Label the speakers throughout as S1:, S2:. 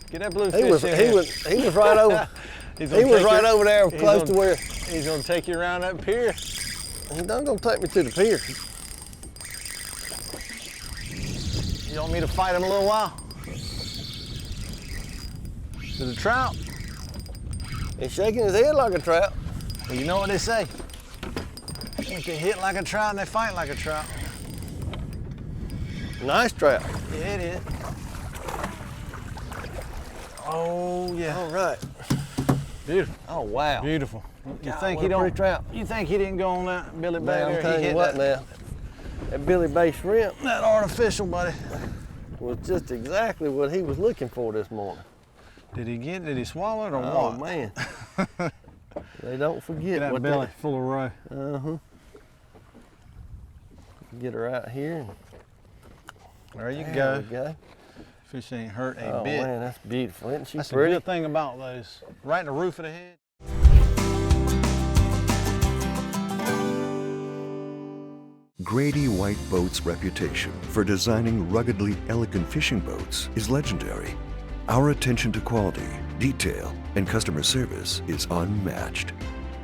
S1: Get that bluefish in here.
S2: He was right over. He was right over there close to where.
S1: He's gonna take you around that pier.
S2: He's not gonna take me to the pier.
S1: You want me to fight him a little while? To the trout?
S2: He's shaking his head like a trout.
S1: Well, you know what they say. They hit like a trout and they fight like a trout.
S2: Nice trout.
S1: Yeah, it is. Oh yeah.
S2: All right.
S1: Beautiful.
S2: Oh wow.
S1: Beautiful. You
S2: God,
S1: think
S2: what
S1: he
S2: a pretty trout.
S1: You think he didn't go on that Billy Bay
S2: Man,
S1: there?
S2: I'm telling
S1: He
S2: you
S1: hit
S2: what
S1: that,
S2: now. That Billy Bay shrimp
S1: that artificial, buddy.
S2: was just exactly what he was looking for this morning.
S1: Did he swallow it or
S2: Oh
S1: what?
S2: man. They don't forget
S1: That
S2: what
S1: belly full of roe.
S2: Uh-huh. Get her out here.
S1: There you
S2: There
S1: go.
S2: we go.
S1: Fish ain't hurt a
S2: Oh
S1: bit.
S2: man, that's beautiful. Isn't she
S1: That's
S2: pretty?
S1: the good thing about those. Right in the roof of the head.
S3: Grady White Boats' reputation for designing ruggedly elegant fishing boats is legendary. Our attention to quality, detail, and customer service is unmatched.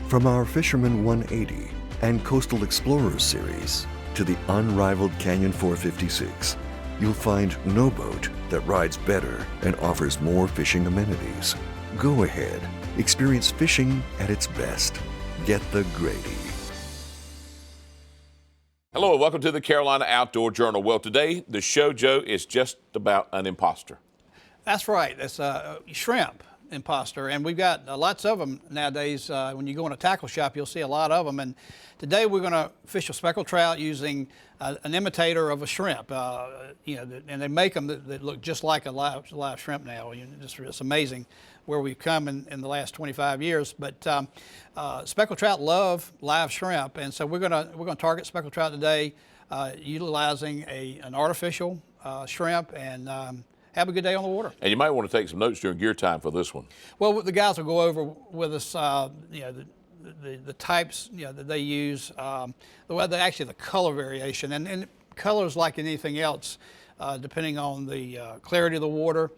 S3: From our Fisherman 180 and Coastal Explorers series to the unrivaled Canyon 456, you'll find no boat that rides better and offers more fishing amenities. Go ahead, experience fishing at its best. Get the Grady.
S4: Hello and welcome to the Carolina Outdoor Journal. Well, today the show, Joe, is just about an imposter.
S5: That's right. It's a shrimp imposter, and we've got lots of them nowadays. When you go in a tackle shop, you'll see a lot of them. And today we're going to fish a speckled trout using an imitator of a shrimp. And they make them that look just like a live shrimp now. It's amazing where we've come in the last 25 years. But speckled trout love live shrimp, and so we're going to target speckled trout today, utilizing an artificial shrimp and. Have a good day on the water.
S4: And you might want to take some notes during gear time for this one.
S5: Well, the guys will go over with us, the types that they use, the color variation, and colors like anything else, depending on the clarity of the water,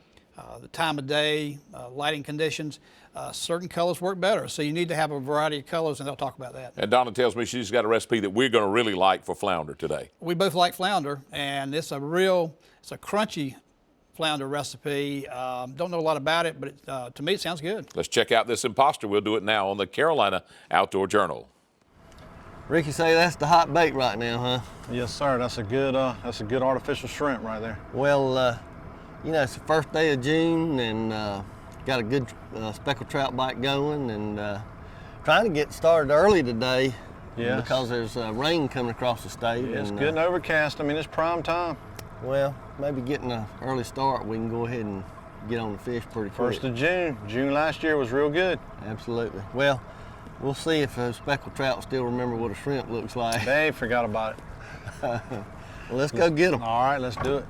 S5: the time of day, lighting conditions. Certain colors work better, so you need to have a variety of colors, and they'll talk about that.
S4: And Donna tells me she's got a recipe that we're going to really like for flounder today.
S5: We both like flounder, and it's a crunchy flounder recipe. Don't know a lot about it, but to me it sounds good.
S4: Let's check out this imposter. We'll do it now on the Carolina Outdoor Journal.
S2: Ricky say that's the hot bait right now, huh?
S1: Yes, sir. That's a good artificial shrimp right there.
S2: Well, it's the first day of June, and got a good speckled trout bite going, and trying to get started early today.
S1: Yes.
S2: Because there's rain coming across the state.
S1: Yeah, it's
S2: and,
S1: good and overcast. I mean, it's prime time.
S2: Well, maybe getting an early start, we can go ahead and get on the fish pretty quick.
S1: 1st of June. June last year was real good.
S2: Absolutely. Well, we'll see if those speckled trout still remember what a shrimp looks like.
S1: They forgot about it.
S2: Well, let's go get them.
S1: All right, let's do it.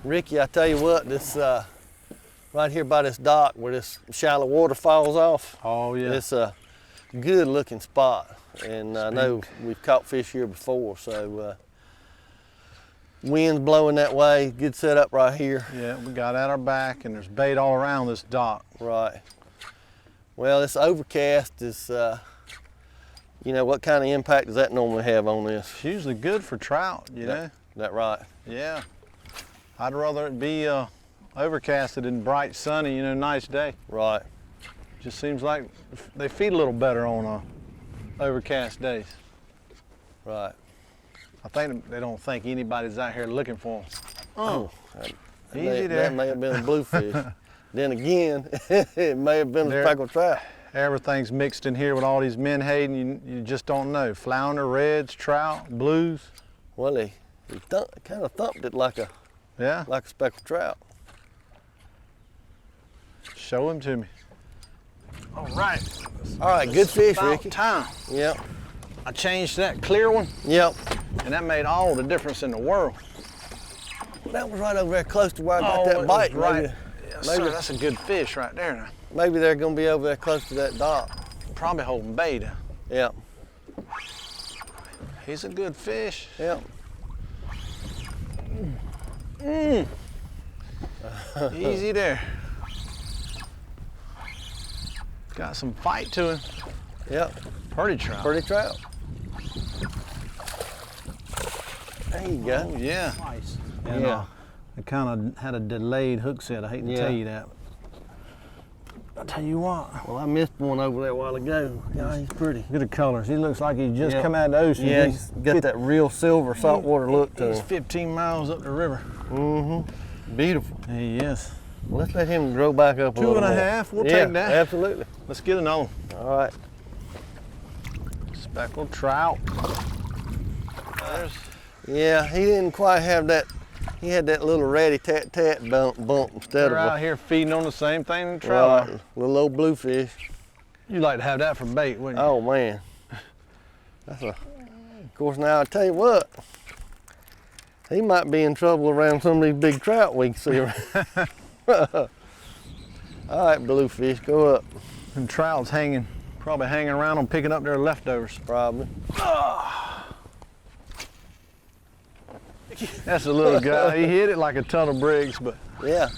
S2: Ricky, I tell you what, this right here by this dock where this shallow water falls off.
S1: Oh yeah.
S2: It's a good looking spot, and I know we've caught fish here before, so wind's blowing that way, good setup right here.
S1: Yeah, we got at our back, and there's bait all around this dock.
S2: Right. Well, this overcast is, what kind of impact does that normally have on this?
S1: It's usually good for trout, you know?
S2: That right?
S1: Yeah. I'd rather it be overcasted and bright, sunny, nice day.
S2: Right.
S1: Just seems like they feed a little better on overcast days.
S2: Right.
S1: I think they don't think anybody's out here looking for them.
S2: Oh,
S1: easy there.
S2: That may have been a bluefish. Then again, it may have been a speckled trout.
S1: Everything's mixed in here with all these menhaden. You just don't know. Flounder, reds, trout, blues.
S2: Well, he kind of thumped it like a speckled trout.
S1: Show him to me. All right.
S2: All right, good fish,
S1: About
S2: Ricky.
S1: time.
S2: Yep.
S1: I changed that clear one.
S2: Yep.
S1: And that made all the difference in the world.
S2: That was right over there close to where I got that
S1: it
S2: bite.
S1: was right.
S2: Maybe,
S1: Sir, that's a good fish right there now.
S2: Maybe they're going to be over there close to that dock.
S1: Probably holding bait.
S2: Yep.
S1: He's a good fish.
S2: Yep.
S1: Easy there. Got some fight to him.
S2: Yep,
S1: Pretty trout.
S2: pretty trout. There you go.
S1: Oh, yeah.
S5: Nice.
S1: And,
S2: Yeah.
S1: I kind of had a delayed hook set. I hate to
S2: Yeah.
S1: tell you that. I'll tell you what.
S2: Well, I missed one over there a while ago. Yeah, he's pretty.
S1: Look at the colors. He looks like he just
S2: Yeah.
S1: come out of the ocean.
S2: Yeah, he's got that real silver saltwater look to
S1: He's
S2: him.
S1: 15 miles up the river.
S2: Mm-hmm. Beautiful.
S1: He is.
S2: Let's let him grow back up a
S1: Two
S2: little
S1: and a
S2: more.
S1: half, we'll
S2: Yeah,
S1: take that.
S2: Absolutely.
S1: Let's get another one.
S2: All right.
S1: Speckled trout. There's,
S2: Yeah, he didn't quite have that. He had that little ratty-tat-tat bump instead
S1: they're
S2: of
S1: out
S2: a
S1: here feeding on the same thing the trout are.
S2: little old bluefish.
S1: You'd like to have that for bait, wouldn't you?
S2: Oh man, that's a. Of course, now I tell you what, he might be in trouble around some of these big trout we can see around. All right, bluefish, go up.
S1: And trout's hanging, probably hanging around them, picking up their leftovers.
S2: Probably.
S1: That's a little guy. He hit it like a ton of bricks, but
S2: Yeah,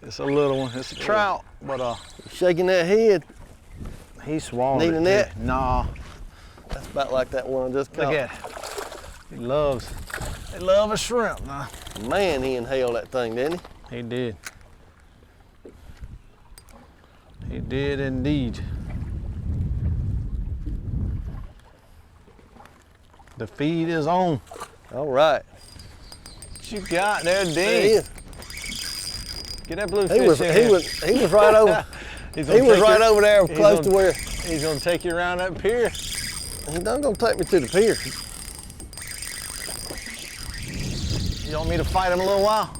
S1: it's a little one. It's a trout, but
S2: shaking that head.
S1: he swallowed
S2: Need
S1: it.
S2: a net?
S1: too. Nah,
S2: That's about like that one I just caught.
S1: look at it. They love a shrimp. Nah,
S2: Man, he inhaled that thing, didn't he?
S1: he did. He did indeed. The feed is on.
S2: All right.
S1: What you got there, Dean?
S2: There he is.
S1: Get that bluefish
S2: He was
S1: in here.
S2: he was right over.
S1: He's
S2: He
S1: gonna
S2: was
S1: take
S2: right
S1: you-
S2: over there
S1: he's
S2: close
S1: gonna-
S2: to where.
S1: He's gonna take you around that pier.
S2: He's not gonna take me to the pier.
S1: You want me to fight him a little while?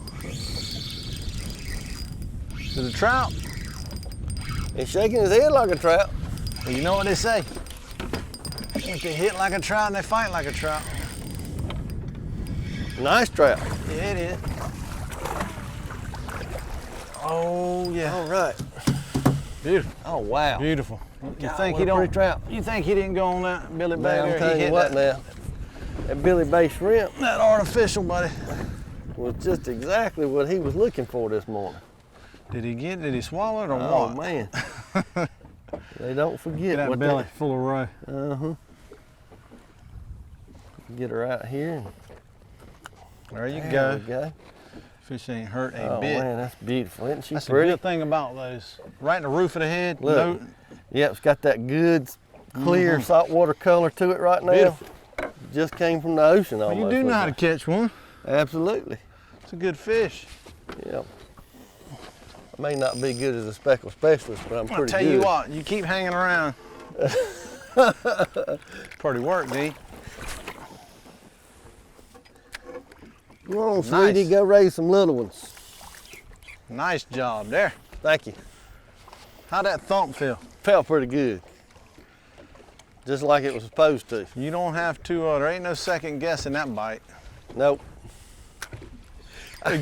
S1: To the trout?
S2: He's shaking his head like a trout.
S1: Well, you know what they say. If they hit like a trout and they fight like a trout.
S2: Nice trout.
S1: Yeah, it is. Oh yeah.
S2: All right.
S1: Beautiful.
S2: Oh wow.
S1: Beautiful. You
S2: God,
S1: think
S2: what
S1: he
S2: a
S1: don't?
S2: pretty trout.
S1: You think he didn't go on that Billy Bay
S2: Man, I'm
S1: there?
S2: telling
S1: He
S2: you
S1: hit
S2: what
S1: that,
S2: now. That Billy Bay shrimp
S1: that artificial, buddy.
S2: was just exactly what he was looking for this morning.
S1: Did he swallow it or
S2: Oh
S1: what?
S2: man. They don't
S1: Get
S2: forget
S1: that
S2: what
S1: belly full of roe.
S2: Uh-huh. Get her out here.
S1: There you
S2: There
S1: go.
S2: we go.
S1: Fish ain't hurt a
S2: Oh
S1: bit.
S2: man, that's beautiful. Isn't she
S1: That's the
S2: pretty?
S1: good thing about those. Right in the roof of the head.
S2: Look.
S1: No,
S2: Yeah, it's got that good, clear saltwater color to it right now.
S1: Beautiful.
S2: Just came from the ocean
S1: well,
S2: almost.
S1: you do know how to
S2: looks
S1: catch one.
S2: like. Absolutely.
S1: It's a good fish.
S2: Yep. I may not be good as a speckle specialist, but I'm
S1: I'll
S2: pretty
S1: tell
S2: good.
S1: you what, you keep hanging around. Pretty work, D.
S2: Come on,
S1: Nice.
S2: sweetie, go raise some little ones.
S1: Nice job there.
S2: Thank you.
S1: How'd that thump feel?
S2: Felt pretty good. Just like it was supposed to.
S1: You don't have to, there ain't no second guessing that bite.
S2: Nope.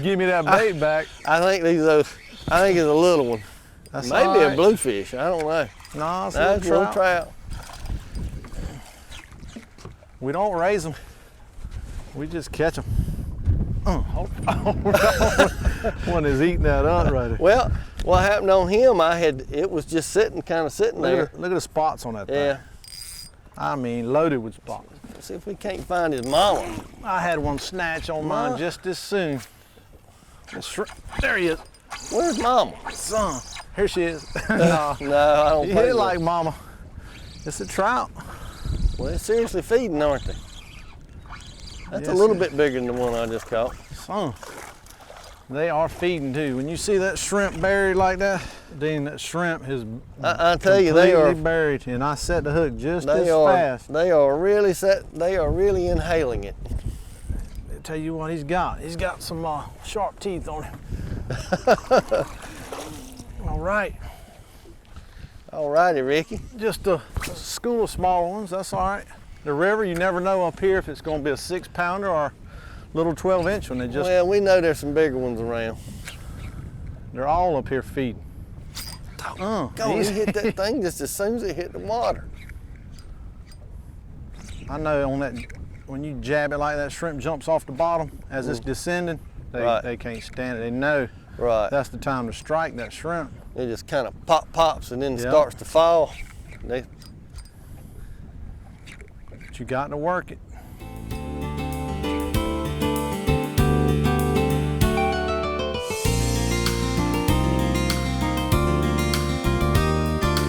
S1: Give me that bait back.
S2: I think I think it's a little one.
S1: That's
S2: Maybe
S1: all
S2: a
S1: right.
S2: bluefish. I don't know.
S1: No, it's a
S2: That's a
S1: little
S2: little
S1: trout.
S2: trout.
S1: We don't raise them. We just catch them. One is eating that up right there.
S2: Well, what happened on him? It was just kind of sitting there.
S1: Look at the spots on that thing.
S2: Yeah.
S1: I mean, loaded with spots.
S2: Let's see if we can't find his mama.
S1: I had one snatch on mine
S2: Ma?
S1: just as soon. There he is.
S2: Where's mama?
S1: Son, here she is. No,
S2: No, I don't
S1: you
S2: think
S1: hit it
S2: so.
S1: like mama. It's a trout.
S2: Well, they're seriously feeding, aren't they? That's
S1: Yes,
S2: a little
S1: sir.
S2: bit bigger than the one I just caught.
S1: Son, they are feeding too. When you see that shrimp buried like that, Dean, that shrimp is
S2: I tell you, they
S1: completely
S2: are.
S1: buried, and I set the hook just as
S2: They are.
S1: fast.
S2: They are really set. They are really inhaling it.
S1: I'll tell you what he's got. He's got some sharp teeth on him. All right,
S2: All righty, Ricky.
S1: just a school of small ones. That's all right. The river, you never know up here if it's going to be a 6-pounder or a little 12-inch one.
S2: Well, we know there's some bigger ones around.
S1: They're all up here feeding.
S2: Go, he hit that thing just as soon as it hit the water.
S1: I know on that, when you jab it like that, shrimp jumps off the bottom as it's descending.
S2: Right.
S1: They can't stand it. They know
S2: Right.
S1: that's the time to strike that shrimp.
S2: It just kind of pops and then
S1: Yep.
S2: starts to fall. They,
S1: But you got to work it.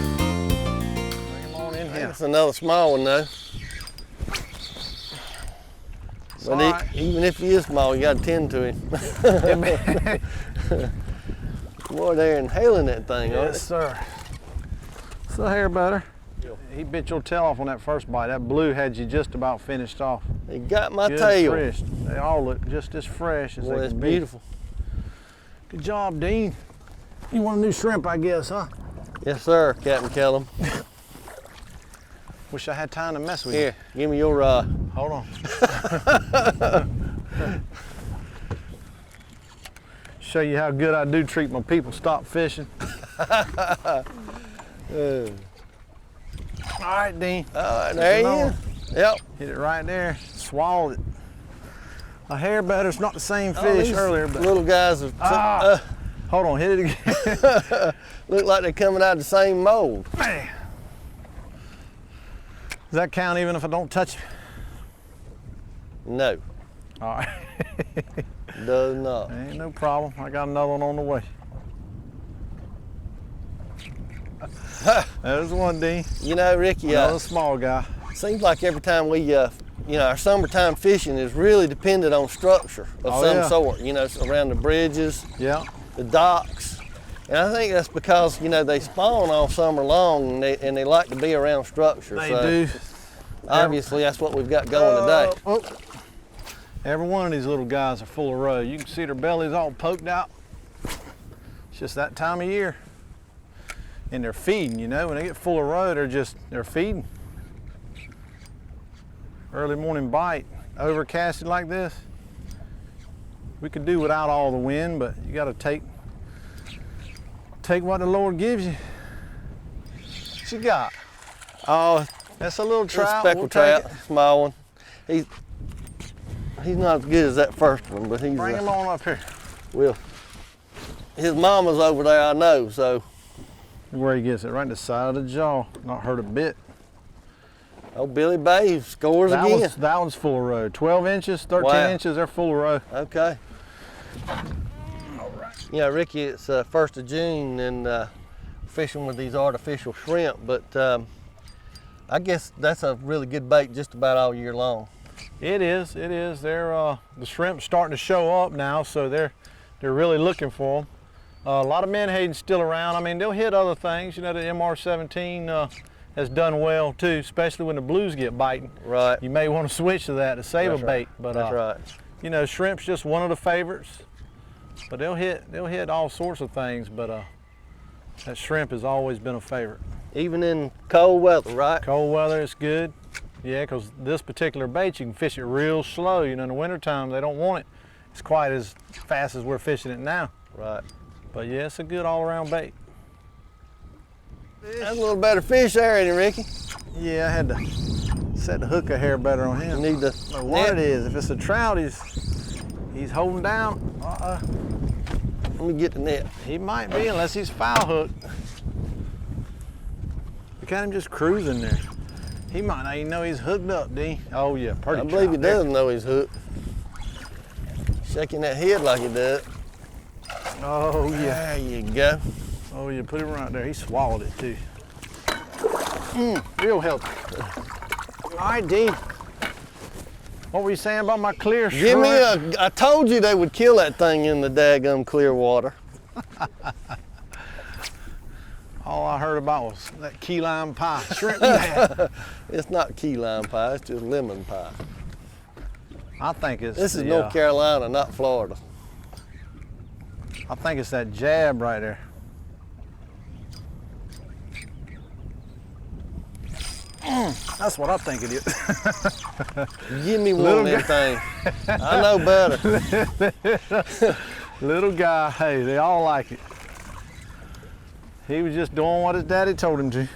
S1: Bring 'em on in here.
S2: that's another small one though. But
S1: Alright.
S2: even if he is small, you got to tend to him. Boy, they're inhaling that thing, aren't
S1: Yes, sir. So hair butter.
S2: Yeah.
S1: He bit your tail off on that first bite. That blue had you just about finished off.
S2: they? He got my
S1: Good
S2: tail.
S1: fresh. They all look just as fresh as
S2: Boy,
S1: they
S2: that's
S1: can be.
S2: beautiful.
S1: Good job, Dean. You want a new shrimp, I guess, huh?
S2: Yes, sir, Captain Kellum.
S1: Wish I had time to mess with
S2: Here, give me your
S1: you. Hold on. Show you how good I do treat my people. Stop fishing. All right, Dean.
S2: there he
S1: Come
S2: is. Yep.
S1: Hit it right there. Swallowed it. A hair butter's not the same
S2: Oh,
S1: fish
S2: these
S1: earlier, but
S2: little guys are,
S1: hold on, hit it again.
S2: look like they're coming out of the same mold.
S1: Man. Does that count even if I don't touch it?
S2: No,
S1: All right.
S2: does not.
S1: Ain't no problem. I got another one on the way. There's one, Dean.
S2: You know, Ricky,
S1: Another small guy.
S2: seems like every time we, you know, our summertime fishing is really dependent on structure of
S1: Oh,
S2: some
S1: yeah.
S2: sort, you know, around the bridges,
S1: Yeah.
S2: the docks. And I think that's because, you know, they spawn all summer long and they like to be around structure.
S1: They
S2: so
S1: do.
S2: obviously that's what we've got going today.
S1: Oh. Every one of these little guys are full of roe. You can see their bellies all poked out. It's just that time of year. And they're feeding, you know. When they get full of roe, they're feeding. Early morning bite, overcasted like this. We could do without all the wind, but you gotta take what the Lord gives you. What you got?
S2: Oh,
S1: That's a little trout.
S2: speckled
S1: We'll take
S2: trout,
S1: it.
S2: small one. He's not as good as that first one, but he's
S1: Bring him on up here.
S2: well. His mama's over there, I know, so.
S1: Where he gets it, right in the side of the jaw. Not hurt a bit.
S2: Oh, Billy Bay scores again.
S1: That one's full of roe. 12 inches, 13
S2: Wow.
S1: inches, they're full of roe.
S2: Okay. Yeah, Ricky, it's 1st of June and fishing with these artificial shrimp, but I guess that's a really good bait just about all year long.
S1: It is. They're the shrimp's starting to show up now, so they're really looking for them. A lot of menhaden's still around. I mean, they'll hit other things. You know, the MR17 has done well too, especially when the blues get biting.
S2: Right.
S1: You may want to switch to that to save
S2: That's
S1: a
S2: right.
S1: bait. But
S2: That's right.
S1: you know, shrimp's just one of the favorites. But they'll hit all sorts of things. But that shrimp has always been a favorite.
S2: Even in cold weather, right?
S1: Cold weather, it's good. Yeah, because this particular bait, you can fish it real slow. You know, in the wintertime, they don't want it. It's quite as fast as we're fishing it now.
S2: Right.
S1: But yeah, it's a good all-around bait.
S2: That's a little better fish there, ain't it, Ricky?
S1: Yeah, I had to set the hook a hair better on him.
S2: You need to
S1: But what it is, if it's a trout, he's holding down.
S2: Let me get the net.
S1: He might be, unless he's foul hooked. Look at him just cruising there. He might not even know he's hooked up, D. Oh yeah, pretty
S2: I believe he
S1: trout there.
S2: does know he's hooked. Shaking that head like he does.
S1: Oh yeah.
S2: There you go.
S1: Oh yeah, put him right there. He swallowed it too. Real healthy. All right, D. What were you saying about my clear shrimp?
S2: Give me I told you they would kill that thing in the daggum clear water.
S1: All I heard about was that key lime pie. Shrimp you had.
S2: It's not key lime pie, it's just lemon pie.
S1: I think it's
S2: This is
S1: the,
S2: North Carolina, not Florida.
S1: I think it's that jab right there. That's what I think it is.
S2: Give me one
S1: Little
S2: of them things. I know better.
S1: Little guy, hey, they all like it. He was just doing what his daddy told him to.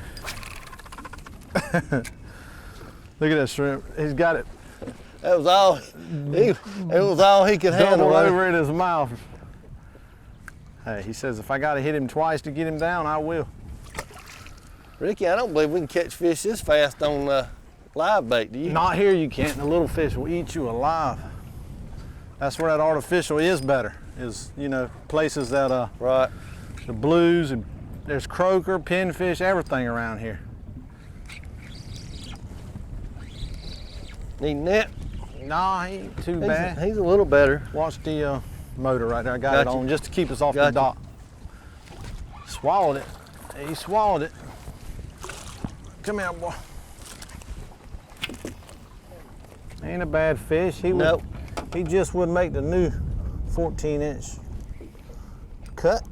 S1: Look at that shrimp. He's got it
S2: That was all. It was all he could handle.
S1: doubled
S2: Right?
S1: over in his mouth. Hey, he says if I got to hit him twice to get him down, I will.
S2: Ricky, I don't believe we can catch fish this fast on live bait, do you?
S1: Not here you can't. The little fish will eat you alive. That's where that artificial is better, is, you know, places that
S2: Right.
S1: the blues, and there's croaker, pinfish, everything around here.
S2: Need net?
S1: Nah, he ain't too bad.
S2: He's a little better.
S1: Watch the motor right there. I got it
S2: Gotcha.
S1: on just to keep us off the
S2: Gotcha.
S1: dock. Swallowed it. He swallowed it. Come here, boy. Ain't a bad fish.
S2: Nope.
S1: He just would make the new 14-inch cut.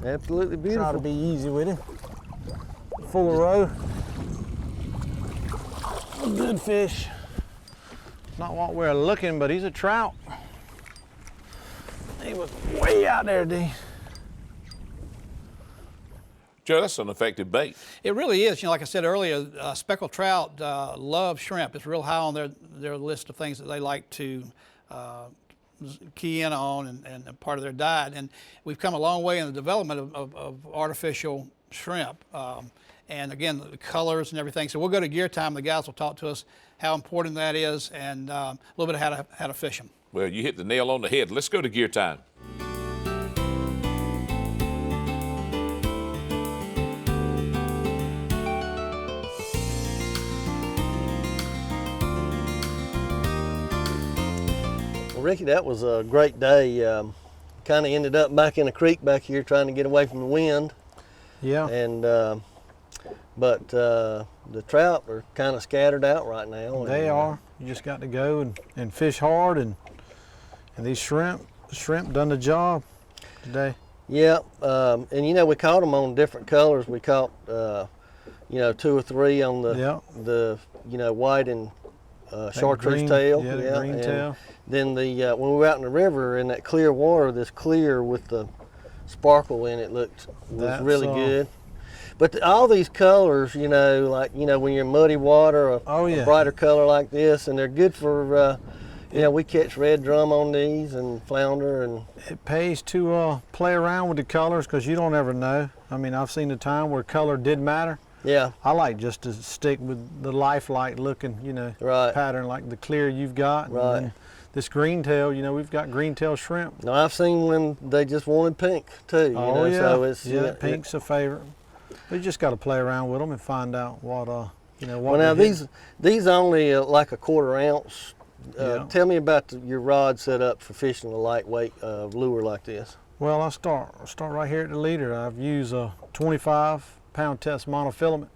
S2: Absolutely
S1: Try
S2: beautiful.
S1: to be easy with him. Full row. A good fish. Not what we're looking, but he's a trout. He was way out there, D.
S4: Joe, that's an effective bait.
S5: It really is. You know, like I said earlier, speckled trout love shrimp. It's real high on their list of things that they like to key in on and a part of their diet. And we've come a long way in the development of artificial shrimp. And again, the colors and everything. So we'll go to gear time. The guys will talk to us how important that is and a little bit of how to fish them.
S4: Well, you hit the nail on the head. Let's go to gear time.
S2: Well, Ricky, that was a great day. Kind of ended up back in a creek back here trying to get away from the wind.
S1: Yeah.
S2: And but the trout are kind of scattered out right now.
S1: They are. You just got to go and fish hard, and these shrimp done the job today.
S2: Yeah, and you know, we caught them on different colors. We caught you know, 2 or 3 on the you know, white and chartreuse
S1: green,
S2: tail.
S1: yeah, the green
S2: and
S1: tail.
S2: Then the when we were out in the river in that clear water, this clear with the sparkle in it was really good. But all these colors, you know, like, you know, when you're in muddy water, a brighter color like this, and they're good for, you know, we catch red drum on these and flounder. And
S1: it pays to play around with the colors, because you don't ever know. I mean, I've seen the time where color did matter.
S2: Yeah.
S1: I like just to stick with the lifelike looking, you know, pattern like the clear you've got.
S2: Right.
S1: And this green tail, you know, we've got green tail shrimp.
S2: Now, I've seen when they just wanted pink too. You know,
S1: yeah.
S2: So it's,
S1: yeah, pink's a favorite. You just got to play around with them and find out what, you know, what.
S2: Well, now these only like a 1/4 ounce.
S1: Yeah.
S2: Tell me about your rod set up for fishing a lightweight lure like this.
S1: Well, I start right here at the leader. I've used a 25-pound test monofilament.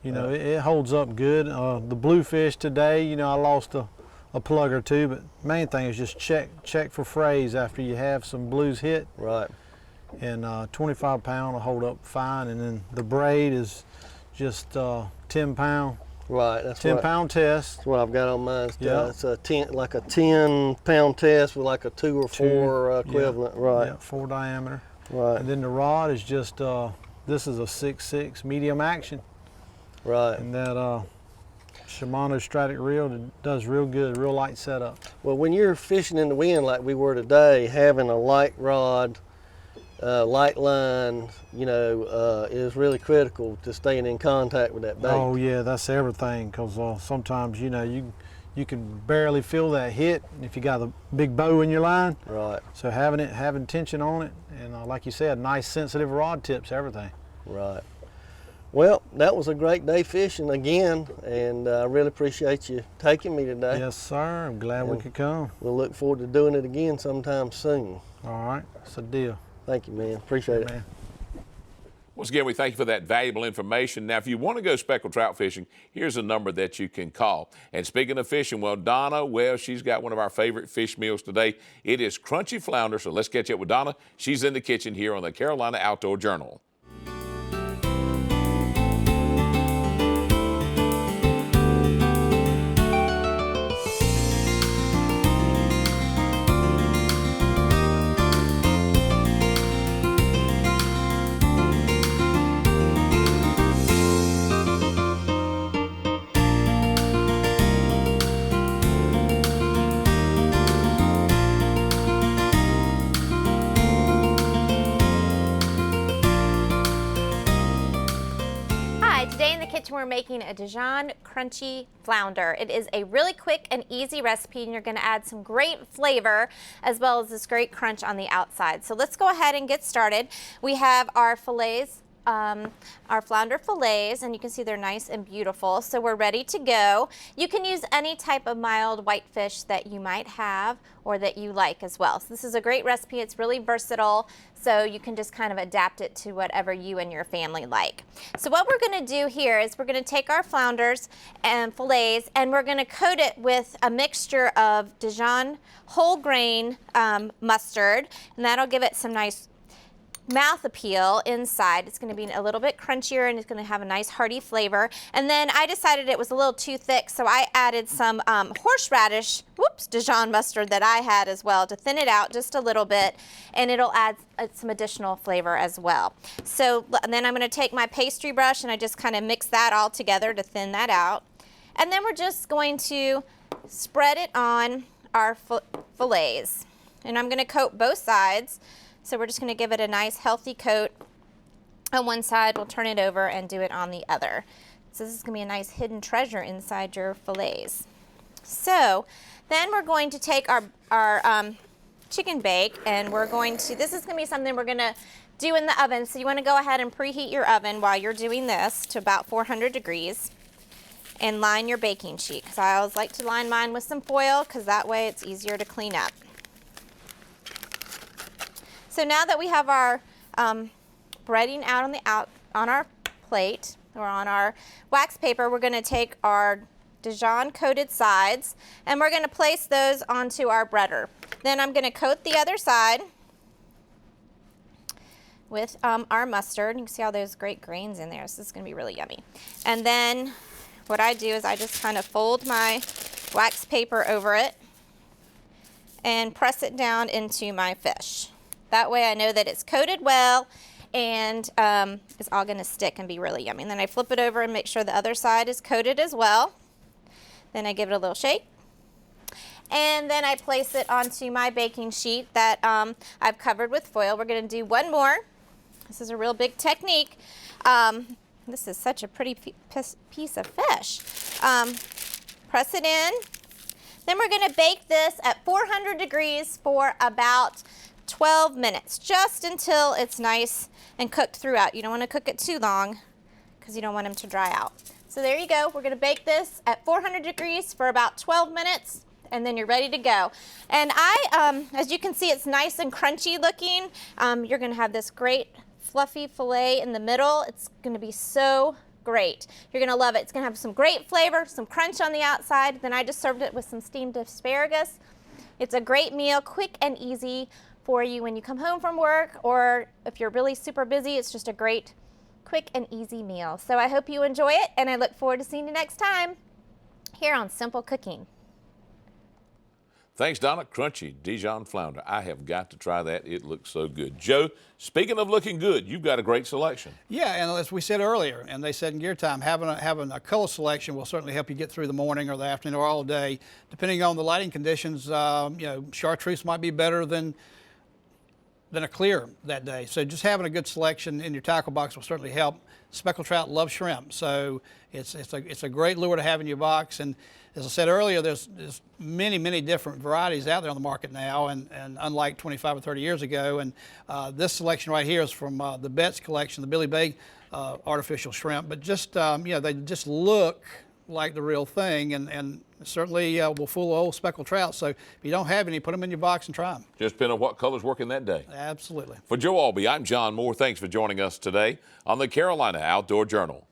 S1: You know, it holds up good. The bluefish today, you know, I lost a plug or two, but main thing is just check for frays after you have some blues hit.
S2: Right.
S1: And 25-pound will hold up fine, and then the braid is just 10-pound.
S2: Right, that's
S1: 10-pound test.
S2: That's what I've got on mine.
S1: Yeah.
S2: It's a 10-pound test with like a 2 or 4 equivalent.
S1: Yeah.
S2: Right.
S1: Yeah, 4 diameter.
S2: Right.
S1: And then the rod is just this is a 6.6 medium action.
S2: Right.
S1: And that Shimano Stratic reel does real good, real light setup.
S2: Well, when you're fishing in the wind like we were today, having a light rod, light line, you know, is really critical to staying in contact with that bait.
S1: Oh yeah, that's everything, because sometimes, you know, you can barely feel that hit if you got a big bow in your line.
S2: Right.
S1: So having tension on it, and like you said, nice sensitive rod tips, everything.
S2: Right. Well, that was a great day fishing again, and I really appreciate you taking me today.
S1: Yes, sir. I'm glad we could come.
S2: We'll look forward to doing it again sometime soon.
S1: All right, that's a deal.
S2: Thank you, man. Appreciate it.
S1: Man.
S4: Once again, we thank you for that valuable information. Now, if you want to go speckled trout fishing, here's a number that you can call. And speaking of fishing, well, Donna, well, she's got one of our favorite fish meals today. It is crunchy flounder, so let's catch up with Donna. She's in the kitchen here on the Carolina Outdoor Journal.
S6: and we're making a Dijon crunchy flounder. It is a really quick and easy recipe, and you're going to add some great flavor as well as this great crunch on the outside. So let's go ahead and get started. We have our fillets, our flounder fillets, and you can see they're nice and beautiful. So we're ready to go. You can use any type of mild whitefish that you might have or that you like as well. So this is a great recipe. It's really versatile, so you can just kind of adapt it to whatever you and your family like. So what we're going to do here is we're going to take our flounders and fillets, and we're going to coat it with a mixture of Dijon whole grain mustard, and that'll give it some nice mouth appeal inside. It's going to be a little bit crunchier, and it's going to have a nice hearty flavor. And then I decided it was a little too thick, so I added some horseradish, Dijon mustard that I had as well to thin it out just a little bit, and it'll add some additional flavor as well. So then I'm going to take my pastry brush and I just kind of mix that all together to thin that out. And then we're just going to spread it on our fillets. And I'm going to coat both sides. So we're just going to give it a nice healthy coat on one side. We'll turn it over and do it on the other. So this is going to be a nice hidden treasure inside your fillets. So then we're going to take our chicken bake, and we're going to, this is going to be something we're going to do in the oven. So you want to go ahead and preheat your oven while you're doing this to about 400 degrees and line your baking sheet. Because I always like to line mine with some foil because that way it's easier to clean up. So now that we have our breading out on our plate or on our wax paper, we're going to take our Dijon coated sides and we're going to place those onto our breader. Then I'm going to coat the other side with our mustard. You can see all those great grains in there, so this is going to be really yummy. And then what I do is I just kind of fold my wax paper over it and press it down into my fish. That way I know that it's coated well and it's all going to stick and be really yummy. And then I flip it over and make sure the other side is coated as well. Then I give it a little shake. And then I place it onto my baking sheet that I've covered with foil. We're going to do one more. This is a real big technique. This is such a pretty piece of fish. Press it in. Then we're going to bake this at 400 degrees for about 12 minutes, just until it's nice and cooked throughout. You don't want to cook it too long because you don't want them to dry out. So there you go. We're going to bake this at 400 degrees for about 12 minutes, and then you're ready to go. And as you can see, it's nice and crunchy looking. You're going to have this great fluffy fillet in the middle. It's going to be so great. You're going to love it. It's going to have some great flavor, some crunch on the outside. Then I just served it with some steamed asparagus. It's a great meal, quick and easy for you when you come home from work, or if you're really super busy, it's just a great, quick and easy meal. So I hope you enjoy it, and I look forward to seeing you next time here on Simple Cooking.
S4: Thanks, Donna. Crunchy Dijon flounder. I have got to try that. It looks so good. Joe, speaking of looking good, you've got a great selection. Yeah,
S5: and as we said earlier, and they said in Gear Time, having a color selection will certainly help you get through the morning or the afternoon or all day. Depending on the lighting conditions, chartreuse might be better than a clear that day. So just having a good selection in your tackle box will certainly help. Speckled trout love shrimp, so it's a great lure to have in your box. And as I said earlier, there's many different varieties out there on the market now, and unlike 25 or 30 years ago. And this selection right here is from the Betts collection, the Billy Bay artificial shrimp. But just they just look like the real thing, and certainly will fool old speckled trout. So if you don't have any, put them in your box and try them.
S4: Just depending on what color's working that day.
S5: Absolutely.
S4: For Joe Albee, I'm John Moore. Thanks for joining us today on the Carolina Outdoor Journal.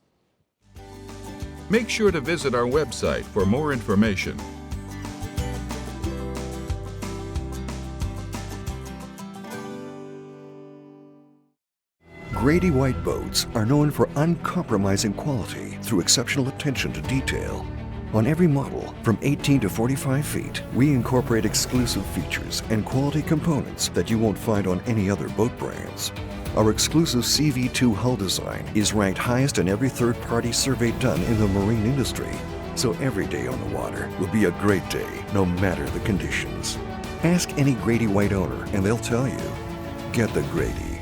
S7: Make sure to visit our website for more information.
S3: Grady White boats are known for uncompromising quality through exceptional attention to detail. On every model, from 18 to 45 feet, we incorporate exclusive features and quality components that you won't find on any other boat brands. Our exclusive CV2 hull design is ranked highest in every third-party survey done in the marine industry. So every day on the water will be a great day, no matter the conditions. Ask any Grady White owner and they'll tell you, get the Grady.